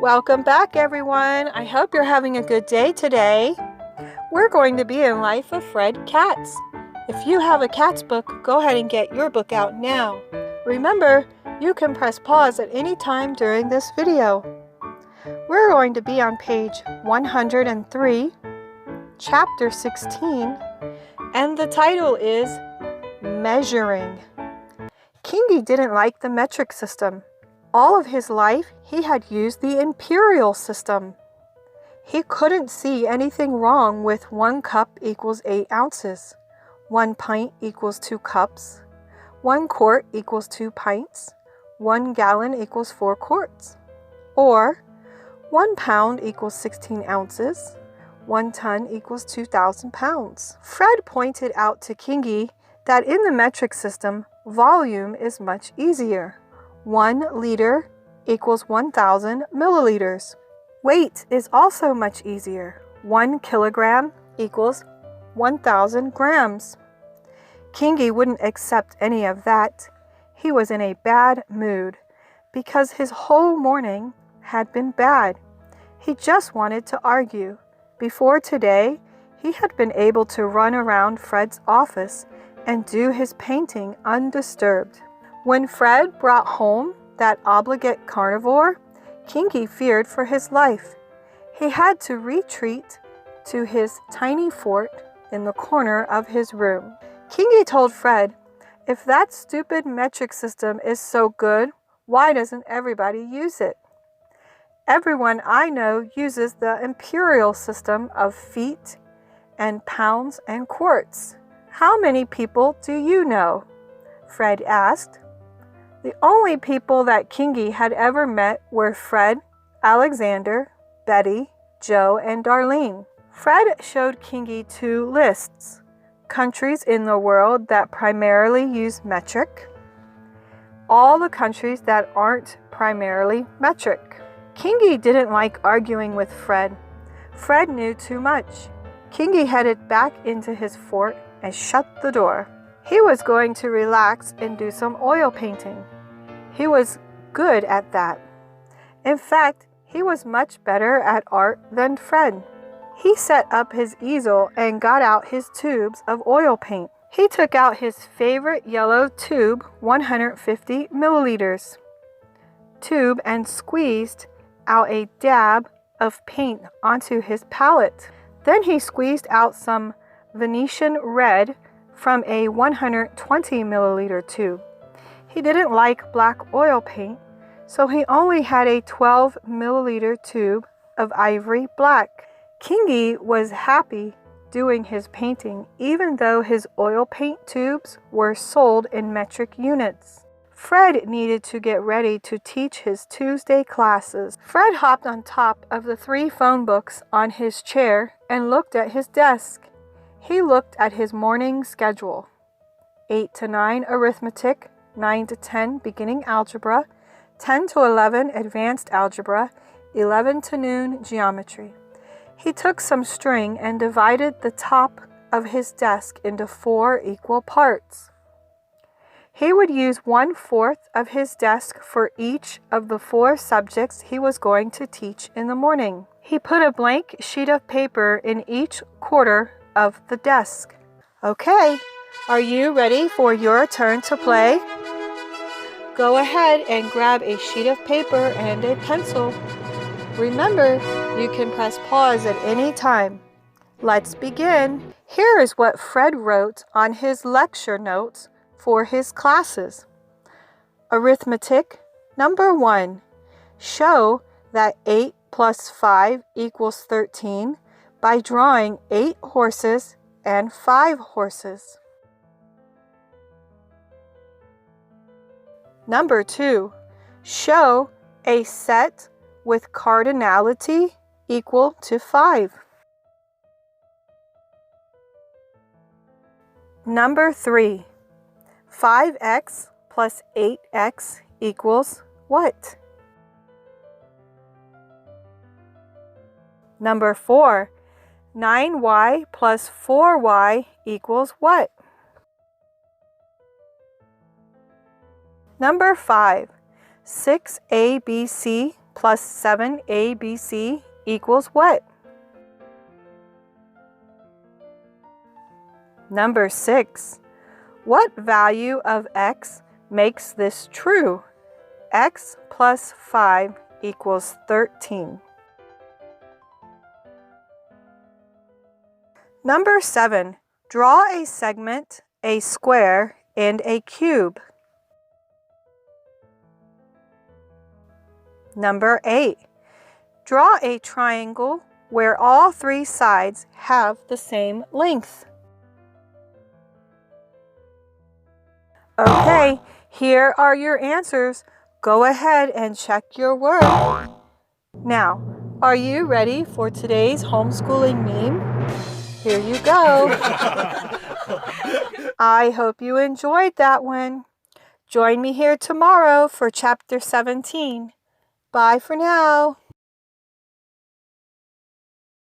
Welcome back, everyone. I hope you're having a good day today. We're going to be in Life of Fred Katz. If you have a Katz book, go ahead and get your book out now. Remember, you can press pause at any time during this video. We're going to be on page 103, chapter 16, and the title is Measuring. Kingi didn't like the metric system. All of his life, he had used the imperial system. He couldn't see anything wrong with 1 cup equals 8 ounces, 1 pint equals 2 cups, 1 quart equals 2 pints, 1 gallon equals 4 quarts, or 1 pound equals 16 ounces, 1 ton equals 2,000 pounds. Fred pointed out to Kingi that in the metric system, volume is much easier. 1 liter equals 1,000 milliliters. Weight is also much easier. 1 kilogram equals 1,000 grams. Kingi wouldn't accept any of that. He was in a bad mood because his whole morning had been bad. He just wanted to argue. Before today, he had been able to run around Fred's office and do his painting undisturbed. When Fred brought home that obligate carnivore, Kingi feared for his life. He had to retreat to his tiny fort in the corner of his room. Kingi told Fred, "If that stupid metric system is so good, why doesn't everybody use it? Everyone I know uses the imperial system of feet and pounds and quarts. How many people do you know?" Fred asked. The only people that Kingi had ever met were Fred, Alexander, Betty, Joe, and Darlene. Fred showed Kingi 2 lists: countries in the world that primarily use metric, all the countries that aren't primarily metric. Kingi didn't like arguing with Fred. Fred knew too much. Kingi headed back into his fort and shut the door. He was going to relax and do some oil painting. He was good at that. In fact, he was much better at art than Fred. He set up his easel and got out his tubes of oil paint. He took out his favorite yellow tube, 150 milliliters, tube, and squeezed out a dab of paint onto his palette. Then he squeezed out some Venetian red from a 120 milliliter tube. He didn't like black oil paint, so he only had a 12 milliliter tube of ivory black. Kingi was happy doing his painting, even though his oil paint tubes were sold in metric units. Fred needed to get ready to teach his Tuesday classes. Fred hopped on top of the 3 phone books on his chair and looked at his desk. He looked at his morning schedule: 8 to 9 arithmetic, 9 to 10 beginning algebra, 10 to 11 advanced algebra, 11 to noon geometry. He took some string and divided the top of his desk into 4 equal parts. He would use 1/4 of his desk for each of the 4 subjects he was going to teach in the morning. He put a blank sheet of paper in each quarter of the desk. Okay, are you ready for your turn to play? Go ahead and grab a sheet of paper and a pencil. Remember, you can press pause at any time. Let's begin. Here is what Fred wrote on his lecture notes for his classes. Arithmetic, number 1. Show that 8 plus 5 equals 13 by drawing 8 horses and 5 horses. Number 2. Show a set with cardinality equal to 5. Number 3. 5x plus 8x equals what? Number 4. 9y plus 4y equals what? Number 5. 6abc plus 7ABC equals what? Number 6. What value of x makes this true? X plus 5 equals 13. Number 7. Draw a segment, a square, and a cube. Number 8. Draw a triangle where all 3 sides have the same length. Okay, here are your answers. Go ahead and check your work. Now, are you ready for today's homeschooling meme? Here you go. I hope you enjoyed that one. Join me here tomorrow for Chapter 17. Bye for now.